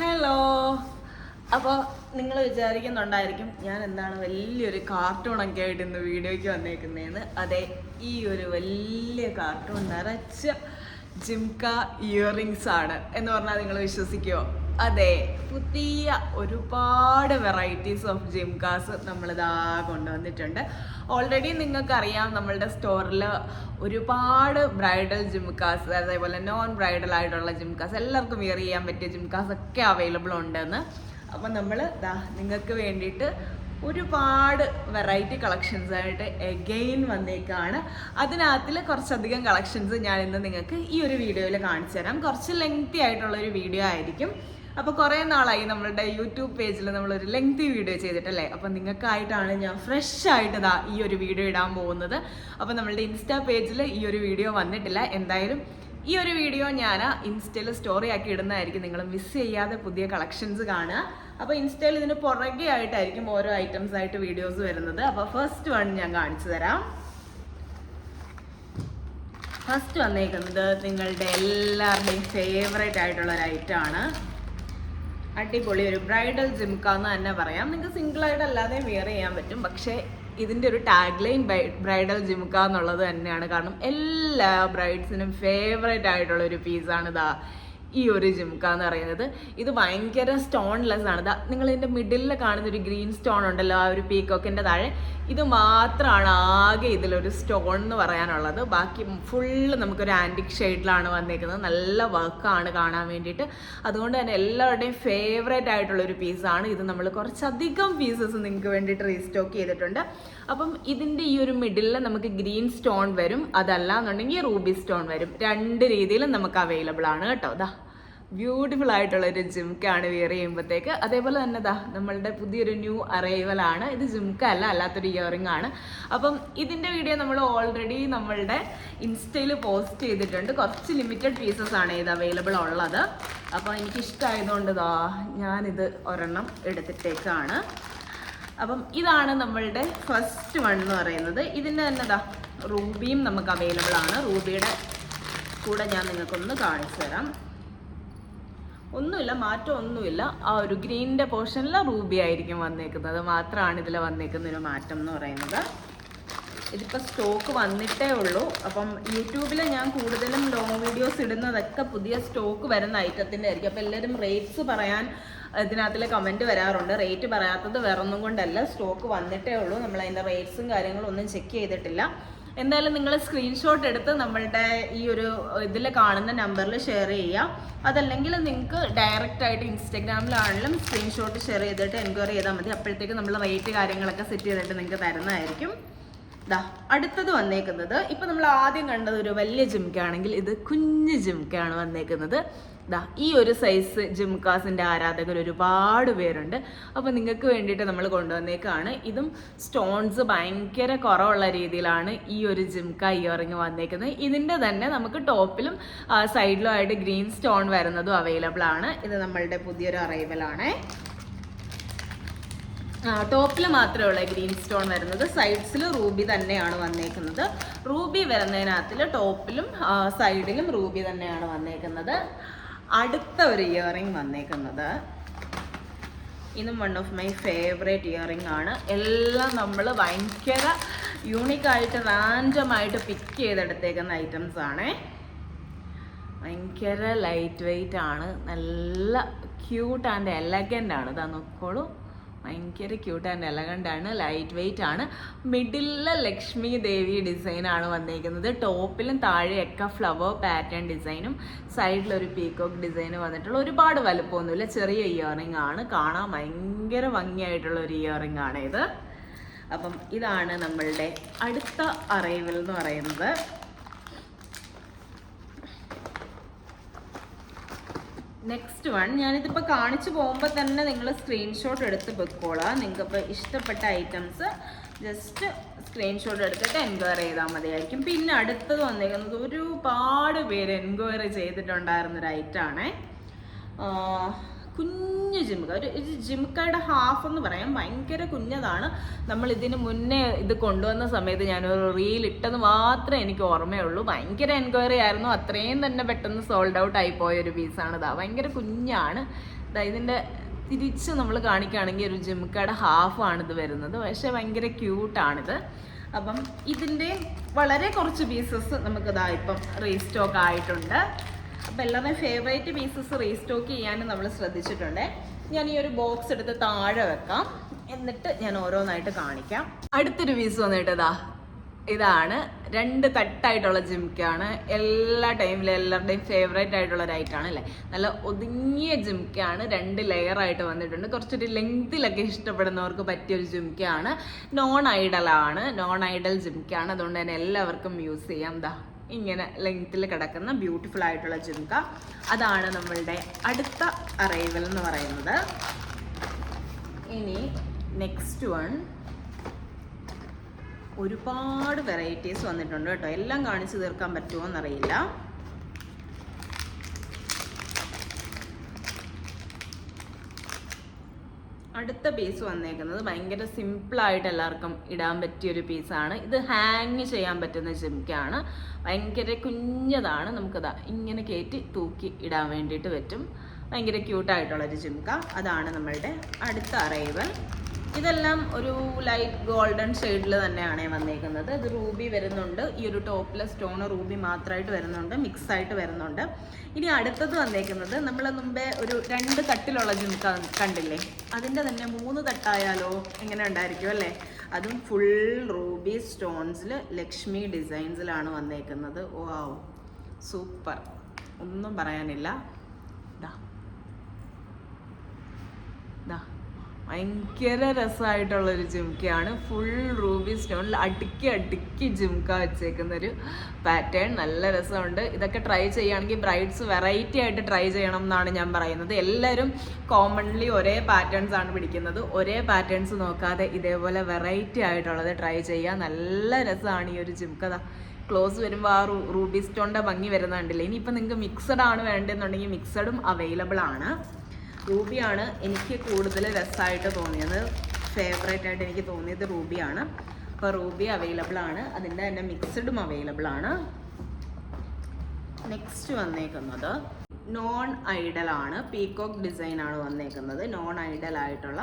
Hello. അപ്പോൾ നിങ്ങൾ വിചാരിക്കുന്നുണ്ടായിരിക്കും ഞാൻ എന്താണ് വലിയൊരു കാർട്ടൂണൊക്കെ ആയിട്ട് ഇന്ന് വീഡിയോയ്ക്ക് വന്നേക്കുന്നതെന്ന്. അതെ, ഈ ഒരു വലിയ കാർട്ടൂൺ നിറച്ച ജിംക ഇയറിങ്സ് ആണ് എന്ന് പറഞ്ഞാൽ നിങ്ങൾ വിശ്വസിക്കുമോ? അതെ, പുതിയ ഒരുപാട് വെറൈറ്റീസ് ഓഫ് ജിംകാസ് നമ്മളിതാ കൊണ്ടുവന്നിട്ടുണ്ട്. ഓൾറെഡി നിങ്ങൾക്കറിയാം നമ്മളുടെ സ്റ്റോറിൽ ഒരുപാട് ബ്രൈഡൽ ജിംകാസ്, അതേപോലെ നോൺ ബ്രൈഡൽ ആയിട്ടുള്ള ജിംകാസ്, എല്ലാവർക്കും വിയർ ചെയ്യാൻ പറ്റിയ ജിംകാസ് ഒക്കെ അവൈലബിൾ ഉണ്ടെന്ന്. അപ്പം നമ്മൾ നിങ്ങൾക്ക് വേണ്ടിയിട്ട് ഒരുപാട് വെറൈറ്റി കളക്ഷൻസ് ആയിട്ട് എഗെയിൻ വന്നേക്കാണ്. അതിനകത്തിൽ കുറച്ചധികം കളക്ഷൻസ് ഞാൻ ഇന്ന് നിങ്ങൾക്ക് ഈ ഒരു വീഡിയോയിൽ കാണിച്ചു തരാം. കുറച്ച് ലെങ്തി ആയിട്ടുള്ളൊരു വീഡിയോ ആയിരിക്കും. അപ്പോൾ കുറേ നാളായി നമ്മളുടെ യൂട്യൂബ് പേജിൽ നമ്മളൊരു ലെങ്തി വീഡിയോ ചെയ്തിട്ടല്ലേ. അപ്പം നിങ്ങൾക്കായിട്ടാണ് ഞാൻ ഫ്രഷ് ആയിട്ട് ഈ ഒരു വീഡിയോ ഇടാൻ പോകുന്നത്. അപ്പോൾ നമ്മളുടെ ഇൻസ്റ്റാ പേജിൽ ഈ ഒരു വീഡിയോ വന്നിട്ടില്ല. എന്തായാലും ഈ ഒരു വീഡിയോ ഞാൻ ഇൻസ്റ്റയിൽ സ്റ്റോറി ആക്കി ഇടുന്നതായിരിക്കും. നിങ്ങൾ മിസ് ചെയ്യാതെ പുതിയ കളക്ഷൻസ് കാണുക. അപ്പോൾ ഇൻസ്റ്റയിൽ ഇതിന് പുറകെ ആയിട്ടായിരിക്കും ഓരോ ഐറ്റംസ് ആയിട്ട് വീഡിയോസ് വരുന്നത്. അപ്പോൾ ഫസ്റ്റ് വൺ ഞാൻ കാണിച്ചു തരാം. ഫസ്റ്റ് വന്നേക്കുന്നത് നിങ്ങളുടെ എല്ലാവരുടെയും ഫേവറേറ്റ് ആയിട്ടുള്ള ഒരു ഐറ്റമാണ്. അടിപൊളി ഒരു ബ്രൈഡൽ ജിംക എന്ന് തന്നെ പറയാം. നിങ്ങൾക്ക് സിംഗിളായിട്ട് അല്ലാതെ വെയർ ചെയ്യാൻ പറ്റും. പക്ഷേ ഇതിൻ്റെ ഒരു ടാഗ് ലൈൻ ബ്രൈഡൽ ജിംക എന്നുള്ളത് തന്നെയാണ്. കാരണം എല്ലാ ബ്രൈഡ്സിനും ഫേവറേറ്റ് ആയിട്ടുള്ള ഒരു പീസാണ് ഈ ഒരു ജിംക എന്ന് പറയുന്നത്. ഇത് ഭയങ്കര സ്റ്റോൺലെസ് ആണ്. നിങ്ങൾ ഇതിൻ്റെ മിഡിലിൽ കാണുന്ന ഒരു ഗ്രീൻ സ്റ്റോൺ ഉണ്ടല്ലോ, ആ ഒരു പീക്കോക്കിൻ്റെ താഴെ, ഇത് മാത്രമാണ് ആകെ ഇതിലൊരു സ്റ്റോൺ എന്ന് പറയാനുള്ളത്. ബാക്കി ഫുള്ള് നമുക്കൊരു ആൻറ്റിക് ഷെയ്ഡിലാണ് വന്നേക്കുന്നത്. നല്ല വർക്കാണ് കാണാൻ വേണ്ടിയിട്ട്. അതുകൊണ്ട് തന്നെ എല്ലാവരുടെയും ഫേവറേറ്റ് ആയിട്ടുള്ളൊരു പീസാണ് ഇത്. നമ്മൾ കുറച്ചധികം പീസസ് നിങ്ങൾക്ക് വേണ്ടിയിട്ട് റീസ്റ്റോക്ക് ചെയ്തിട്ടുണ്ട്. അപ്പം ഇതിൻ്റെ ഈ ഒരു മിഡിലിൽ നമുക്ക് ഗ്രീൻ സ്റ്റോൺ വരും, അതല്ല എന്നുണ്ടെങ്കിൽ റൂബി സ്റ്റോൺ വരും. രണ്ട് രീതിയിലും നമുക്ക് അവൈലബിൾ ആണ് കേട്ടോ. ബ്യൂട്ടിഫുൾ ആയിട്ടുള്ളൊരു ജിംക്കാണ് വിയർ ചെയ്യുമ്പോഴത്തേക്ക്. അതേപോലെ തന്നെ നമ്മളുടെ പുതിയൊരു ന്യൂ അറൈവലാണ്. ഇത് ജിംക്ക അല്ല, അല്ലാത്തൊരു ഇയറിംഗ് ആണ്. അപ്പം ഇതിൻ്റെ വീഡിയോ നമ്മൾ ഓൾറെഡി നമ്മളുടെ ഇൻസ്റ്റയിൽ പോസ്റ്റ് ചെയ്തിട്ടുണ്ട്. കുറച്ച് ലിമിറ്റഡ് പീസസ് ആണ് ഇത് അവൈലബിൾ ഉള്ളത്. അപ്പോൾ എനിക്കിഷ്ടമായതുകൊണ്ട് ഞാനിത് ഒരെണ്ണം എടുത്തിട്ടേക്കാണ്. അപ്പം ഇതാണ് നമ്മളുടെ ഫസ്റ്റ് വൺ എന്ന് പറയുന്നത്. ഇതിൻ്റെ തന്നെ റൂബിയും നമുക്ക് അവൈലബിൾ ആണ്. റൂബിയുടെ കൂടെ ഞാൻ നിങ്ങൾക്കൊന്ന് കാണിച്ചു തരാം. ഒന്നുമില്ല, മാറ്റം ഒന്നുമില്ല. ആ ഒരു ഗ്രീനിൻ്റെ പോർഷനിൽ റൂബി ആയിരിക്കും വന്നേക്കുന്നത്. മാത്രമാണ് ഇതിൽ വന്നേക്കുന്ന ഒരു മാറ്റം എന്ന് പറയുന്നത്. ഇതിപ്പോൾ സ്റ്റോക്ക് വന്നിട്ടേ ഉള്ളൂ. അപ്പം യൂട്യൂബിൽ ഞാൻ കൂടുതലും ലോങ് വീഡിയോസ് ഇടുന്നതൊക്കെ പുതിയ സ്റ്റോക്ക് വരുന്ന ഐറ്റത്തിൻ്റെ ആയിരിക്കും. അപ്പോൾ എല്ലാവരും റേറ്റ്സ് പറയാൻ ഇതിനകത്തിൽ കമൻറ്റ് വരാറുണ്ട്. റേറ്റ് പറയാത്തത് വേറൊന്നും കൊണ്ടല്ല, സ്റ്റോക്ക് വന്നിട്ടേ ഉള്ളൂ. നമ്മൾ അതിൻ്റെ റേറ്റ്സും കാര്യങ്ങളും ഒന്നും ചെക്ക് ചെയ്തിട്ടില്ല. എന്തായാലും നിങ്ങൾ സ്ക്രീൻഷോട്ട് എടുത്ത് നമ്മളുടെ ഈ ഒരു ഇതിൽ കാണുന്ന നമ്പറിൽ ഷെയർ ചെയ്യുക. അതല്ലെങ്കിൽ നിങ്ങൾക്ക് ഡയറക്റ്റ് ആയിട്ട് ഇൻസ്റ്റഗ്രാമിലാണെങ്കിലും സ്ക്രീൻഷോട്ട് ഷെയർ ചെയ്തിട്ട് എൻക്വയറി ചെയ്താൽ മതി. അപ്പോഴത്തേക്ക് നമ്മൾ റേറ്റ് കാര്യങ്ങളൊക്കെ സെറ്റ് ചെയ്തിട്ട് നിങ്ങൾക്ക് തരുന്നതായിരിക്കും. അടുത്തത് വന്നേക്കുന്നത്, ഇപ്പം നമ്മൾ ആദ്യം കണ്ടത് ഒരു വലിയ ജിംക്കയാണെങ്കിൽ ഇത് കുഞ്ഞ് ജിംക്കയാണ് വന്നേക്കുന്നത്. ഈ ഒരു സൈസ് ജിംകാസിൻ്റെ ആരാധകർ ഒരുപാട് പേരുണ്ട്. അപ്പോൾ നിങ്ങൾക്ക് വേണ്ടിയിട്ട് നമ്മൾ കൊണ്ടുവന്നേക്കാണ്. ഇതും സ്റ്റോൺസ് ഭയങ്കര കുറവുള്ള രീതിയിലാണ് ഈ ഒരു ജിംക ഇയറിങ് വന്നേക്കുന്നത്. ഇതിൻ്റെ തന്നെ നമുക്ക് ടോപ്പിലും സൈഡിലും ആയിട്ട് ഗ്രീൻ സ്റ്റോൺ വരുന്നതും അവൈലബിൾ ആണ്. ഇത് നമ്മളുടെ പുതിയൊരു അറൈവലാണ്. ടോപ്പിൽ മാത്രമേ ഉള്ളൂ ഗ്രീൻ സ്റ്റോൺ വരുന്നത്. സൈഡ്സിൽ റൂബി തന്നെയാണ് വന്നേക്കുന്നത്. റൂബി വരുന്നതിനകത്തിൽ ടോപ്പിലും സൈഡിലും റൂബി തന്നെയാണ് വന്നേക്കുന്നത്. അടുത്ത ഒരു ഇയറിംഗ് വന്നേക്കുന്നത്, ഇതും one of my favourite earring ആണ്. എല്ലാം നമ്മൾ ഭയങ്കര യൂണിക്കായിട്ട് റാൻഡമായിട്ട് പിക്ക് ചെയ്തെടുത്തേക്കുന്ന ഐറ്റംസ് ആണ്. ഭയങ്കര ലൈറ്റ് വെയ്റ്റ് ആണ്, നല്ല ക്യൂട്ട് ആൻഡ് എലഗൻ്റ് ആണ്. നോക്കോളൂ, ഭയങ്കര ക്യൂട്ട് ആൻഡ് എലഗൻ്റ് ആണ്, ലൈറ്റ് വെയ്റ്റ് ആണ്. മിഡിലെ ലക്ഷ്മി ദേവി ഡിസൈനാണ് വന്നിരിക്കുന്നത്. ടോപ്പിലും താഴെയൊക്കെ ഫ്ലവർ പാറ്റേൺ ഡിസൈനും സൈഡിലൊരു പീക്കോക്ക് ഡിസൈൻ വന്നിട്ടുള്ള, ഒരുപാട് വലുപ്പമൊന്നുമില്ല, ചെറിയ ഇയറിംഗ് ആണ്. കാണാൻ ഭയങ്കര ഭംഗിയായിട്ടുള്ള ഒരു ഇയറിംഗ് ആണ് ഇത്. അപ്പം ഇതാണ് നമ്മളുടെ അടുത്ത അറൈവൽ എന്ന് പറയുന്നത്. നെക്സ്റ്റ് വൺ, ഞാനിതിപ്പോൾ കാണിച്ചു പോകുമ്പോൾ തന്നെ നിങ്ങൾ സ്ക്രീൻഷോട്ട് എടുത്ത് വെക്കോളാം. നിങ്ങൾക്കിപ്പോൾ ഇഷ്ടപ്പെട്ട ഐറ്റംസ് ജസ്റ്റ് സ്ക്രീൻഷോട്ട് എടുത്തിട്ട് എൻക്വയറി ചെയ്താൽ മതിയായിരിക്കും. പിന്നെ അടുത്തത് വന്നിരിക്കുന്നത് ഒരുപാട് പേര് എൻക്വയറി ചെയ്തിട്ടുണ്ടായിരുന്നൊരു ഐറ്റമാണ്. കുഞ്ഞു ജിംക, ഒരു ജിംക്കയുടെ ഹാഫ് എന്ന് പറയാം. ഭയങ്കര കുഞ്ഞതാണ്. നമ്മൾ ഇതിന് മുന്നേ ഇത് കൊണ്ടുവന്ന സമയത്ത് ഞാനൊരു റീൽ ഇട്ടത് മാത്രമേ എനിക്ക് ഓർമ്മയുള്ളൂ. ഭയങ്കര എൻക്വയറി ആയിരുന്നു. അത്രയും തന്നെ പെട്ടെന്ന് സോൾഡ് ഔട്ട് ആയിപ്പോയ ഒരു പീസാണ്. ഭയങ്കര കുഞ്ഞാണ്. ഇതിൻ്റെ തിരിച്ച് നമ്മൾ കാണിക്കുകയാണെങ്കിൽ ഒരു ജിംക്കയുടെ ഹാഫാണ് ഇത് വരുന്നത്. പക്ഷേ ഭയങ്കര ക്യൂട്ടാണിത്. അപ്പം ഇതിൻ്റെ വളരെ കുറച്ച് പീസസ് നമുക്കിതാ ഇപ്പം റീസ്റ്റോക്ക് ആയിട്ടുണ്ട്. അപ്പം എല്ലാവരുടെയും ഫേവറേറ്റ് പീസസ് റീസ്റ്റോക്ക് ചെയ്യാനും നമ്മൾ ശ്രദ്ധിച്ചിട്ടുണ്ട്. ഞാൻ ഈ ഒരു ബോക്സ് എടുത്ത് താഴെ വെക്കാം, എന്നിട്ട് ഞാൻ ഓരോന്നായിട്ട് കാണിക്കാം. അടുത്തൊരു പീസ് വന്നിട്ട് ഇതാണ് 2 തട്ടായിട്ടുള്ള ജിംക്കാണ്. എല്ലാ ടൈമിലും എല്ലാവരുടെയും ഫേവറേറ്റ് ആയിട്ടുള്ള ഒരു ഐറ്റമാണ് അല്ലേ. നല്ല ഒതുങ്ങിയ ജിംക്കാണ്, 2 ലെയറായിട്ട് വന്നിട്ടുണ്ട്. കുറച്ചൊരു ലെങ്തിലൊക്കെ ഇഷ്ടപ്പെടുന്നവർക്ക് പറ്റിയൊരു ജിംക്കാണ്. Non Idol ജിംക്കാണ്. അതുകൊണ്ട് തന്നെ എല്ലാവർക്കും യൂസ് ചെയ്യാം. ഇങ്ങനെ ലെങ്ത്തിൽ കിടക്കുന്ന ബ്യൂട്ടിഫുൾ ആയിട്ടുള്ള ജിംക്ക. അതാണ് നമ്മളുടെ അടുത്ത അറൈവൽ എന്ന് പറയുന്നത്. ഇനി നെക്സ്റ്റ് വൺ, ഒരുപാട് വെറൈറ്റീസ് വന്നിട്ടുണ്ട് കേട്ടോ. എല്ലാം കാണിച്ചു തീർക്കാൻ പറ്റുമോ എന്നറിയില്ല. അടുത്ത പീസ് വന്നേക്കുന്നത് ഭയങ്കര സിമ്പിളായിട്ട് എല്ലാവർക്കും ഇടാൻ പറ്റിയൊരു പീസാണ്. ഇത് ഹാങ് ചെയ്യാൻ പറ്റുന്ന ജിംക്കാണ്. ഭയങ്കര കുഞ്ഞതാണ്. നമുക്കിതാ ഇങ്ങനെ കയറ്റി തൂക്കി ഇടാൻ വേണ്ടിയിട്ട് പറ്റും. ഭയങ്കര ക്യൂട്ടായിട്ടുള്ളൊരു ജിംക്ക. അതാണ് നമ്മളുടെ അടുത്ത അറൈവൽ. ഇതെല്ലാം ഒരു ലൈറ്റ് ഗോൾഡൻ ഷെയ്ഡിൽ തന്നെയാണ് വന്നേക്കുന്നത്. ഇത് റൂബി വരുന്നുണ്ട്. ഈ ഒരു ടോപ്പിലെ സ്റ്റോൺ റൂബി മാത്രമായിട്ട് വരുന്നുണ്ട്, മിക്സ് ആയിട്ട് വരുന്നുണ്ട്. ഇനി അടുത്തത് വന്നേക്കുന്നത് നമ്മൾ മുമ്പേ ഒരു 2 തട്ടിലുള്ള ജിംക്ക കണ്ടില്ലേ, അതിൻ്റെ തന്നെ 3 തട്ടായാലോ എങ്ങനെ ഉണ്ടായിരിക്കും അല്ലേ. അതും ഫുൾ റൂബി സ്റ്റോൺസിൽ ലക്ഷ്മി ഡിസൈൻസിലാണ് വന്നേക്കുന്നത്. വാവ്, സൂപ്പർ, ഒന്നും പറയാനില്ല. ഭയങ്കര രസമായിട്ടുള്ളൊരു ജിംക്കയാണ്. ഫുൾ റൂബി സ്റ്റോണിൽ അടുക്കി ജിംക്ക വെച്ചേക്കുന്നൊരു പാറ്റേൺ. നല്ല രസമുണ്ട്. ഇതൊക്കെ ട്രൈ ചെയ്യുകയാണെങ്കിൽ ബ്രൈഡ്സ് വെറൈറ്റി ആയിട്ട് ട്രൈ ചെയ്യണം എന്നാണ് ഞാൻ പറയുന്നത്. എല്ലാവരും കോമൺലി ഒരേ പാറ്റേൺസ് ആണ് പിടിക്കുന്നത്. ഒരേ പാറ്റേൺസ് നോക്കാതെ ഇതേപോലെ വെറൈറ്റി ആയിട്ടുള്ളത് ട്രൈ ചെയ്യുക. നല്ല രസമാണ് ഈ ഒരു ജിംക്ക. ക്ലോസ് വരുമ്പോൾ ആ റൂബി സ്റ്റോണിൻ്റെ ഭംഗി വരുന്നുണ്ടല്ലേ. ഇനിയിപ്പോൾ നിങ്ങൾക്ക് മിക്സഡ് ആണ് വേണ്ടതെന്നുണ്ടെങ്കിൽ മിക്സഡും അവൈലബിൾ ആണ്. റൂബിയാണ് എനിക്ക് കൂടുതൽ രസമായിട്ട് തോന്നിയത്. ഫേവറേറ്റ് ആയിട്ട് എനിക്ക് തോന്നിയത് റൂബിയാണ്. അപ്പോൾ റൂബി അവൈലബിൾ ആണ്. അതിൻ്റെ തന്നെ മിക്സഡും അവൈലബിൾ ആണ്. നെക്സ്റ്റ് വന്നേക്കുന്നത് നോൺ ഐഡൽ ആണ്. പീകോക്ക് ഡിസൈൻ ആണ് വന്നേക്കുന്നത്. നോൺ ഐഡൽ ആയിട്ടുള്ള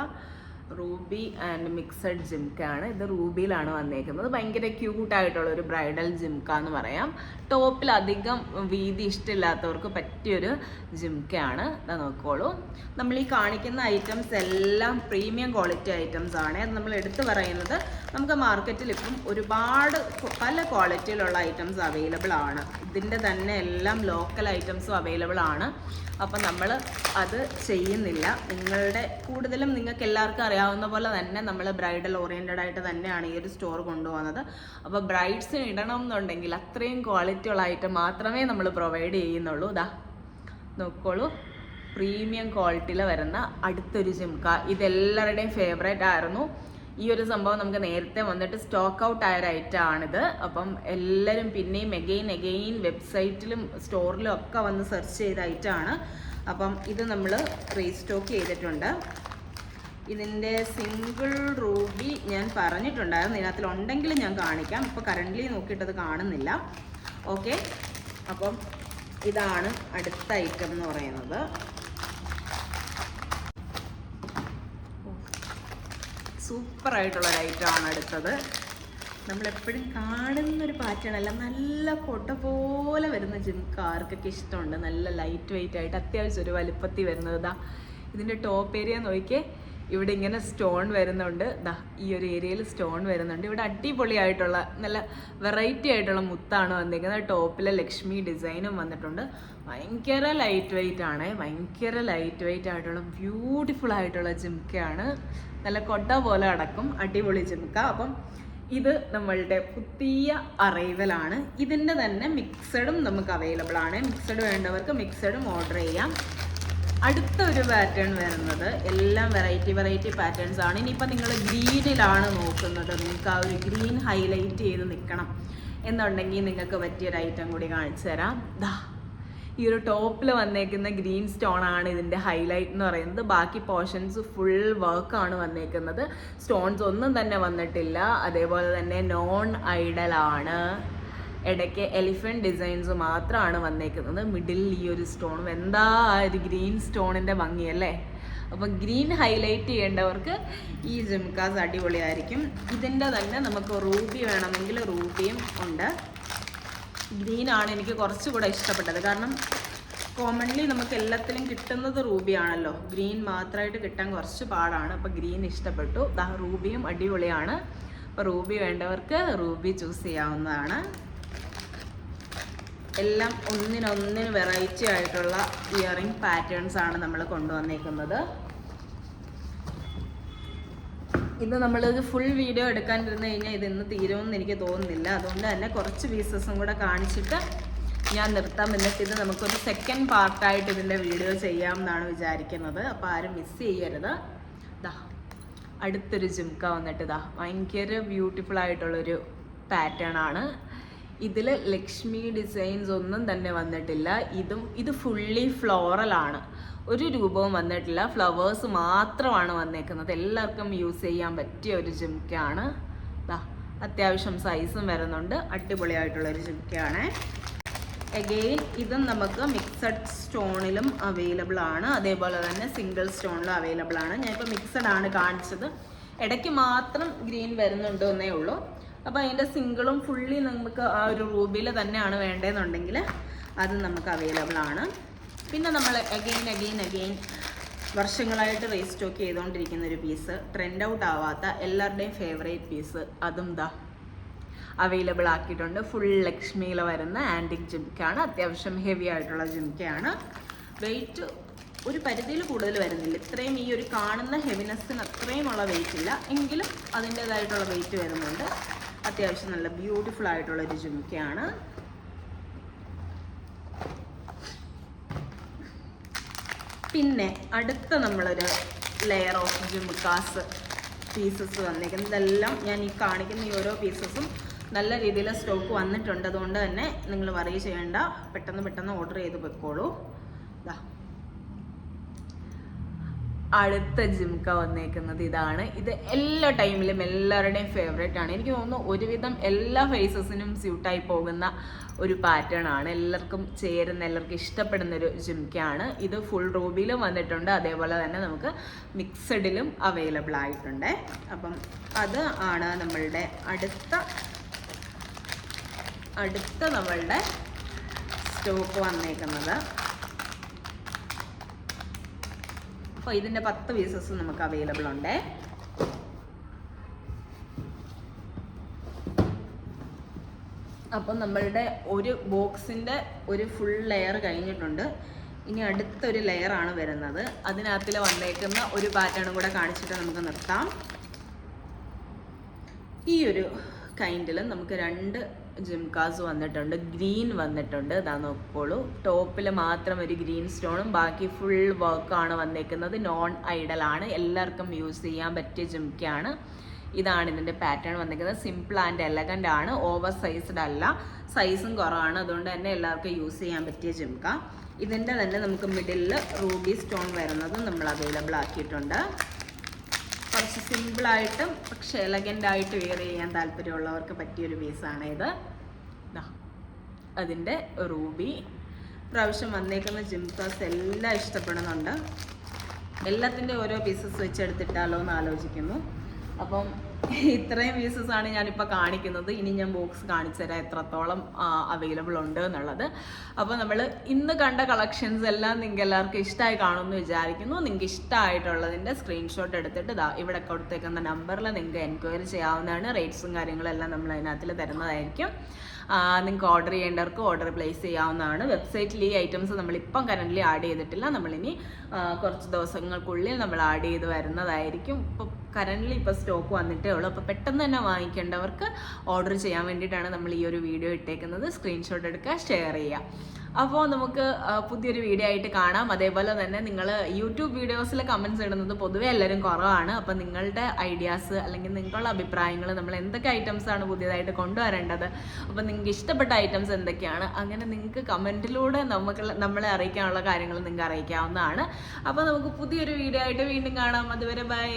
റൂബി ആൻഡ് മിക്സഡ് ജിംക്കാണ്. ഇത് റൂബിയിലാണ് വന്നേക്കുന്നത്. ഭയങ്കര ക്യൂട്ടായിട്ടുള്ള ഒരു ബ്രൈഡൽ ജിംക്ക എന്ന് പറയാം. ടോപ്പിൽ അധികം വീതി ഇഷ്ടമില്ലാത്തവർക്ക് പറ്റിയൊരു ജിംക്കയാണ്. അത് നോക്കോളൂ. നമ്മൾ ഈ കാണിക്കുന്ന ഐറ്റംസ് എല്ലാം പ്രീമിയം ക്വാളിറ്റി ഐറ്റംസ് ആണ്. അത് നമ്മൾ എടുത്തു പറയുന്നത് നമുക്ക് മാർക്കറ്റിൽ ഇപ്പം ഒരുപാട് പല ക്വാളിറ്റിയിലുള്ള ഐറ്റംസ് അവൈലബിൾ ആണ്. ഇതിൻ്റെ തന്നെ എല്ലാം ലോക്കൽ ഐറ്റംസും അവൈലബിൾ ആണ്. അപ്പം നമ്മൾ അത് ചെയ്യുന്നില്ല. കൂടുതലും നിങ്ങൾക്ക് എല്ലാവർക്കും അറിയാവുന്ന പോലെ തന്നെ നമ്മൾ ബ്രൈഡൽ ഓറിയൻറ്റഡ് ആയിട്ട് തന്നെയാണ് ഈ ഒരു സ്റ്റോർ കൊണ്ടുപോകുന്നത്. അപ്പോൾ ബ്രൈഡ്സിന് ഇടണം എന്നുണ്ടെങ്കിൽ അത്രയും ക്വാളിറ്റി ഉള്ള ഐറ്റം മാത്രമേ നമ്മൾ പ്രൊവൈഡ് ചെയ്യുന്നുള്ളൂ. നോക്കോളൂ, പ്രീമിയം ക്വാളിറ്റിയിൽ വരുന്ന അടുത്തൊരു ജിംക്ക. ഇതെല്ലാവരുടെയും ഫേവറേറ്റ് ആയിരുന്നു. ഈ ഒരു സംഭവം നമുക്ക് നേരത്തെ വന്നിട്ട് സ്റ്റോക്ക് ഔട്ട് ആയ ഒരു ഐറ്റം ആണിത്. അപ്പം എല്ലാവരും പിന്നെയും എഗെയിൻ വെബ്സൈറ്റിലും സ്റ്റോറിലും ഒക്കെ വന്ന് സെർച്ച് ചെയ്ത ഐറ്റമാണ്. അപ്പം ഇത് നമ്മൾ റീസ്റ്റോക്ക് ചെയ്തിട്ടുണ്ട്. ഇതിൻ്റെ സിംഗിൾ റൂബി ഞാൻ പറഞ്ഞിട്ടുണ്ടായിരുന്നു. ഇതിനകത്തിലുണ്ടെങ്കിൽ ഞാൻ കാണിക്കാം. ഇപ്പോൾ കറൻ്റ്ലി നോക്കിയിട്ടത് കാണുന്നില്ല. ഓക്കെ, അപ്പം ഇതാണ് അടുത്ത ഐറ്റം എന്ന് പറയുന്നത്. സൂപ്പറായിട്ടുള്ളൊരു ഐറ്റമാണ് അടുത്തത്. നമ്മളെപ്പോഴും കാണുന്നൊരു പാറ്റേൺ അല്ല, നല്ല കൊട്ട പോലെ വരുന്ന ജിംക്ക ആർക്കൊക്കെ ഇഷ്ടമുണ്ട്. നല്ല ലൈറ്റ് വെയിറ്റ് ആയിട്ട് അത്യാവശ്യം ഒരു വലുപ്പത്തിൽ വരുന്നത്. ഇതിൻ്റെ ടോപ്പ് ഏരിയ നോക്കിയേ, ഇവിടെ ഇങ്ങനെ സ്റ്റോൺ വരുന്നുണ്ട്. ഈ ഒരു ഏരിയയിൽ സ്റ്റോൺ വരുന്നുണ്ട്. ഇവിടെ അടിപൊളിയായിട്ടുള്ള നല്ല വെറൈറ്റി ആയിട്ടുള്ള മുത്താണ് വന്നിരിക്കുന്നത്. ടോപ്പിലെ ലക്ഷ്മി ഡിസൈനും വന്നിട്ടുണ്ട്. ഭയങ്കര ലൈറ്റ് വെയിറ്റ് ആണ്. ഭയങ്കര ലൈറ്റ് വെയിറ്റ് ആയിട്ടുള്ള ബ്യൂട്ടിഫുൾ ആയിട്ടുള്ള ജിംക്കയാണ്. നല്ല കൊട്ട പോലെ അടക്കും. അടിപൊളി ജിംക്ക. അപ്പം ഇത് നമ്മളുടെ പുതിയ അറൈവലാണ്. ഇതിൻ്റെ തന്നെ മിക്സഡും നമുക്ക് അവൈലബിൾ ആണ്. മിക്സഡ് വേണ്ടവർക്ക് മിക്സഡും ഓർഡർ ചെയ്യാം. അടുത്ത ഒരു പാറ്റേൺ വരുന്നത് എല്ലാം വെറൈറ്റി പാറ്റേൺസ് ആണ്. ഇനിയിപ്പോൾ നിങ്ങൾ ഗ്രീനിലാണ് നോക്കുന്നത്, നിങ്ങൾക്ക് ആ ഒരു ഗ്രീൻ ഹൈലൈറ്റ് ചെയ്ത് നിൽക്കണം എന്നുണ്ടെങ്കിൽ നിങ്ങൾക്ക് പറ്റിയൊരു ഐറ്റം കൂടി കാണിച്ചു തരാം. ഈ ഒരു ടോപ്പിൽ വന്നേക്കുന്ന ഗ്രീൻ സ്റ്റോൺ ആണ് ഇതിൻ്റെ ഹൈലൈറ്റ് എന്ന് പറയുന്നത്. ബാക്കി പോർഷൻസ് ഫുൾ വർക്കാണ് വന്നേക്കുന്നത്. സ്റ്റോൺസ് ഒന്നും തന്നെ വന്നിട്ടില്ല. അതേപോലെ തന്നെ നോൺ ഐഡൽ ആണ്. ഇടയ്ക്ക് എലിഫൻറ്റ് ഡിസൈൻസ് മാത്രമാണ് വന്നേക്കുന്നത്. മിഡിൽ ഈ ഒരു സ്റ്റോണും, എന്താ ഒരു ഗ്രീൻ സ്റ്റോണിൻ്റെ ഭംഗിയല്ലേ. അപ്പം ഗ്രീൻ ഹൈലൈറ്റ് ചെയ്യേണ്ടവർക്ക് ഈ ജിംകാസ് അടിപൊളിയായിരിക്കും. ഇതിൻ്റെ തന്നെ നമുക്ക് റൂബി വേണമെങ്കിൽ റൂബിയും ഉണ്ട്. ഗ്രീനാണ് എനിക്ക് കുറച്ചുകൂടെ ഇഷ്ടപ്പെട്ടത്, കാരണം കോമൺലി നമുക്ക് എല്ലാത്തിലും കിട്ടുന്നത് റൂബിയാണല്ലോ, ഗ്രീൻ മാത്രമായിട്ട് കിട്ടാൻ കുറച്ച് പാടാണ്. അപ്പോൾ ഗ്രീൻ ഇഷ്ടപ്പെട്ടു. റൂബിയും അടിപൊളിയാണ്. അപ്പോൾ റൂബി വേണ്ടവർക്ക് റൂബി ചൂസ് ചെയ്യാവുന്നതാണ്. എല്ലാം ഒന്നിനൊന്നിന് വെറൈറ്റി ആയിട്ടുള്ള ഇയറിംഗ് പാറ്റേൺസ് ആണ് നമ്മൾ കൊണ്ടുവന്നേക്കുന്നത്. ഇത് നമ്മളിത് ഫുൾ വീഡിയോ എടുക്കാനിരുന്ന് കഴിഞ്ഞാൽ ഇതിന്ന് തീരുമെന്ന് എനിക്ക് തോന്നുന്നില്ല. അതുകൊണ്ട് തന്നെ കുറച്ച് പീസസും കൂടെ കാണിച്ചിട്ട് ഞാൻ നിർത്താം. എന്നിട്ട് ഇത് നമുക്കൊരു സെക്കൻഡ് പാർട്ടായിട്ട് ഇതിൻ്റെ വീഡിയോ ചെയ്യാമെന്നാണ് വിചാരിക്കുന്നത്. അപ്പോൾ ആരും മിസ് ചെയ്യരുത്. അടുത്തൊരു ജിംക വന്നിട്ട് ഭയങ്കര ബ്യൂട്ടിഫുൾ ആയിട്ടുള്ളൊരു പാറ്റേൺ ആണ്. ഇതിൽ ലക്ഷ്മി ഡിസൈൻസ് ഒന്നും തന്നെ വന്നിട്ടില്ല. ഇത് ഫുള്ളി ഫ്ലോറലാണ്, ഒരു രൂപവും വന്നിട്ടില്ല. ഫ്ലവേഴ്സ് മാത്രമാണ് വന്നേക്കുന്നത്. എല്ലാവർക്കും യൂസ് ചെയ്യാൻ പറ്റിയ ഒരു ജിംക്കയാണ്. അത്യാവശ്യം സൈസും വരുന്നുണ്ട്. അടിപൊളിയായിട്ടുള്ളൊരു ജിംക്കയാണ്. അഗെയിൻ ഇതും നമുക്ക് മിക്സഡ് സ്റ്റോണിലും അവൈലബിൾ ആണ്, അതേപോലെ തന്നെ സിംഗിൾ സ്റ്റോണിലും അവൈലബിൾ ആണ്. ഞാനിപ്പോൾ മിക്സഡ് ആണ് കാണിച്ചത്. ഇടയ്ക്ക് മാത്രം ഗ്രീൻ വരുന്നുണ്ടോ എന്നേ ഉള്ളൂ. അപ്പോൾ അതിൻ്റെ സിംഗിളും ഫുള്ളി നമുക്ക് ആ ഒരു റൂബിയിൽ തന്നെയാണ് വേണ്ടതെന്നുണ്ടെങ്കിൽ അത് നമുക്ക് അവൈലബിൾ ആണ്. പിന്നെ നമ്മൾ അഗെയിൻ വർഷങ്ങളായിട്ട് റീസ്റ്റോക്ക് ചെയ്തുകൊണ്ടിരിക്കുന്ന ഒരു പീസ്, ട്രെൻഡ് ഔട്ട് ആവാത്ത എല്ലാവരുടെയും ഫേവറേറ്റ് പീസ്, അതും അവൈലബിൾ ആക്കിയിട്ടുണ്ട്. ഫുൾ ലക്ഷ്മിയിൽ വരുന്ന ആൻറ്റിക് ജിംക്കയാണ്. അത്യാവശ്യം ഹെവി ആയിട്ടുള്ള ജിംക്കയാണ്. വെയിറ്റ് ഒരു പരിധിയിൽ കൂടുതൽ വരുന്നില്ല. ഇത്രയും ഈ ഒരു കാണുന്ന ഹെവിനെസ്സിന് അത്രയുമുള്ള വെയിറ്റ് ഇല്ല, എങ്കിലും അതിൻ്റേതായിട്ടുള്ള വെയിറ്റ് വരുന്നുണ്ട്. അത്യാവശ്യം നല്ല ബ്യൂട്ടിഫുൾ ആയിട്ടുള്ളൊരു ജിംക്കയാണ്. പിന്നെ അടുത്ത നമ്മളൊരു ലെയർ ഓഫ് ജിംക്കാസ് പീസസ് വന്നേക്കുന്നത്. ഇതെല്ലാം ഞാൻ ഈ കാണിക്കുന്ന ഈ ഓരോ പീസസും നല്ല രീതിയിൽ സ്റ്റോക്ക് വന്നിട്ടുണ്ട്. അതുകൊണ്ട് തന്നെ നിങ്ങൾ വറി ചെയ്യേണ്ട, പെട്ടെന്ന് ഓർഡർ ചെയ്ത് വെക്കോളൂ. അടുത്ത ജിംക വന്നേക്കുന്നത് ഇതാണ്. ഇത് എല്ലാ ടൈമിലും എല്ലാവരുടെയും ഫേവറേറ്റ് ആണ്. എനിക്ക് തോന്നുന്നു ഒരുവിധം എല്ലാ ഫേസസിനും സ്യൂട്ടായി പോകുന്ന ഒരു പാറ്റേൺ ആണ്. എല്ലാവർക്കും ചേരുന്ന, എല്ലാവർക്കും ഇഷ്ടപ്പെടുന്നൊരു ജിംക്കയാണ്. ഇത് ഫുൾ റൂബിയിലും വന്നിട്ടുണ്ട്, അതേപോലെ തന്നെ നമുക്ക് മിക്സഡിലും അവൈലബിൾ ആയിട്ടുണ്ട്. അപ്പം അത് ആണ് നമ്മളുടെ അടുത്ത നമ്മളുടെ സ്റ്റോക്ക് വന്നേക്കുന്നത്. അപ്പോൾ ഇതിൻ്റെ 10 പീസസ് നമുക്ക് അവൈലബിൾ ഉണ്ട്. അപ്പം നമ്മളുടെ ഒരു ബോക്സിൻ്റെ ഒരു ഫുൾ ലെയർ കഴിഞ്ഞിട്ടുണ്ട്. ഇനി അടുത്തൊരു ലെയറാണ് വരുന്നത്. അതിനകത്തിൽ വന്നേക്കുന്ന ഒരു പാറ്റേണും കൂടെ കാണിച്ചിട്ട് നമുക്ക് നിർത്താം. ഈ ഒരു കൈൻഡിൽ നമുക്ക് 2 ജിംകാസ് വന്നിട്ടുണ്ട്. ഗ്രീൻ വന്നിട്ടുണ്ട്. ഇതാ നോക്കോളൂ. ടോപ്പിൽ മാത്രം ഒരു ഗ്രീൻ സ്റ്റോണും ബാക്കി ഫുൾ വർക്കാണ് വന്നേക്കുന്നത്. നോൺ ഐഡൽ ആണ്, എല്ലാവർക്കും യൂസ് ചെയ്യാൻ പറ്റിയ ജിംക്കയാണ്. ഇതാണ് ഇതിൻ്റെ പാറ്റേൺ വന്നിരിക്കുന്നത്. സിമ്പിൾ ആൻഡ് എലഗൻ്റ് ആണ്, ഓവർ സൈസ്ഡ് അല്ല, സൈസും കുറവാണ്. അതുകൊണ്ട് തന്നെ എല്ലാവർക്കും യൂസ് ചെയ്യാൻ പറ്റിയ ജിംക്ക. ഇതിൻ്റെ തന്നെ നമുക്ക് മിഡിലിൽ റൂബി സ്റ്റോൺ വരുന്നതും നമ്മൾ അവൈലബിൾ ആക്കിയിട്ടുണ്ട്. കുറച്ച് സിമ്പിളായിട്ടും പക്ഷേ എലഗൻ്റായിട്ട് വെയർ ചെയ്യാൻ താല്പര്യമുള്ളവർക്ക് പറ്റിയൊരു പീസാണ് ഇത്. അതിൻ്റെ റൂബി പ്രാവശ്യം വന്നേക്കുന്ന ജിംകാസ് എല്ലാം ഇഷ്ടപ്പെടുന്നുണ്ട്. എല്ലാത്തിൻ്റെ ഓരോ പീസസ് വെച്ചെടുത്തിട്ടാലോ എന്ന് ആലോചിക്കുന്നു. അപ്പം ഇത്രയും പീസസ് ആണ് ഞാനിപ്പോൾ കാണിക്കുന്നത്. ഇനി ഞാൻ ബോക്സ് കാണിച്ചു തരാം എത്രത്തോളം അവൈലബിൾ ഉണ്ട് എന്നുള്ളത്. അപ്പോൾ നമ്മൾ ഇന്ന് കണ്ട കളക്ഷൻസ് എല്ലാം നിങ്ങൾക്ക് എല്ലാവർക്കും ഇഷ്ടമായി കാണുമെന്ന് വിചാരിക്കുന്നു. നിങ്ങൾക്ക് ഇഷ്ടമായിട്ടുള്ളതിൻ്റെ സ്ക്രീൻഷോട്ട് എടുത്തിട്ട് ഇവിടെ കൊടുത്തേക്കുന്ന നമ്പറിൽ നിങ്ങൾക്ക് എൻക്വയറി ചെയ്യാവുന്നതാണ്. റേറ്റ്സും കാര്യങ്ങളെല്ലാം നമ്മൾ അതിനകത്തിൽ തരുന്നതായിരിക്കും. നിങ്ങൾക്ക് ഓർഡർ ചെയ്യേണ്ടവർക്ക് ഓർഡർ പ്ലേസ് ചെയ്യാവുന്നതാണ്. വെബ്സൈറ്റിൽ ഈ ഐറ്റംസ് നമ്മളിപ്പം കറൻ്റ്ലി ആഡ് ചെയ്തിട്ടില്ല. നമ്മളിനി കുറച്ച് ദിവസങ്ങൾക്കുള്ളിൽ നമ്മൾ ആഡ് ചെയ്ത് വരുന്നതായിരിക്കും. ഇപ്പോൾ കറൻ്റ്ലി ഇപ്പോൾ സ്റ്റോക്ക് വന്നിട്ടേ ഉള്ളൂ. അപ്പോൾ പെട്ടെന്ന് തന്നെ വാങ്ങിക്കേണ്ടവർക്ക് ഓർഡർ ചെയ്യാൻ വേണ്ടിയിട്ടാണ് നമ്മൾ ഈ ഒരു വീഡിയോ ഇട്ടേക്കുന്നത്. സ്ക്രീൻഷോട്ട് എടുക്കുക, ഷെയർ ചെയ്യുക. അപ്പോൾ നമുക്ക് പുതിയൊരു വീഡിയോ ആയിട്ട് കാണാം. അതേപോലെ തന്നെ നിങ്ങൾ യൂട്യൂബ് വീഡിയോസിൽ കമൻറ്റ്സ് ഇടുന്നത് പൊതുവേ എല്ലാവരും കുറവാണ്. അപ്പോൾ നിങ്ങളുടെ ഐഡിയാസ് അല്ലെങ്കിൽ നിങ്ങളുടെ അഭിപ്രായങ്ങൾ, നമ്മൾ എന്തൊക്കെ ഐറ്റംസാണ് പുതിയതായിട്ട് കൊണ്ടുവരേണ്ടത്, അപ്പോൾ നിങ്ങൾക്ക് ഇഷ്ടപ്പെട്ട ഐറ്റംസ് എന്തൊക്കെയാണ്, അങ്ങനെ നിങ്ങൾക്ക് കമൻറ്റിലൂടെ നമ്മളെ അറിയിക്കാനുള്ള കാര്യങ്ങൾ നിങ്ങൾക്ക് അറിയിക്കാവുന്നതാണ്. അപ്പോൾ നമുക്ക് പുതിയൊരു വീഡിയോ ആയിട്ട് വീണ്ടും കാണാം. അതുവരെ ബൈ.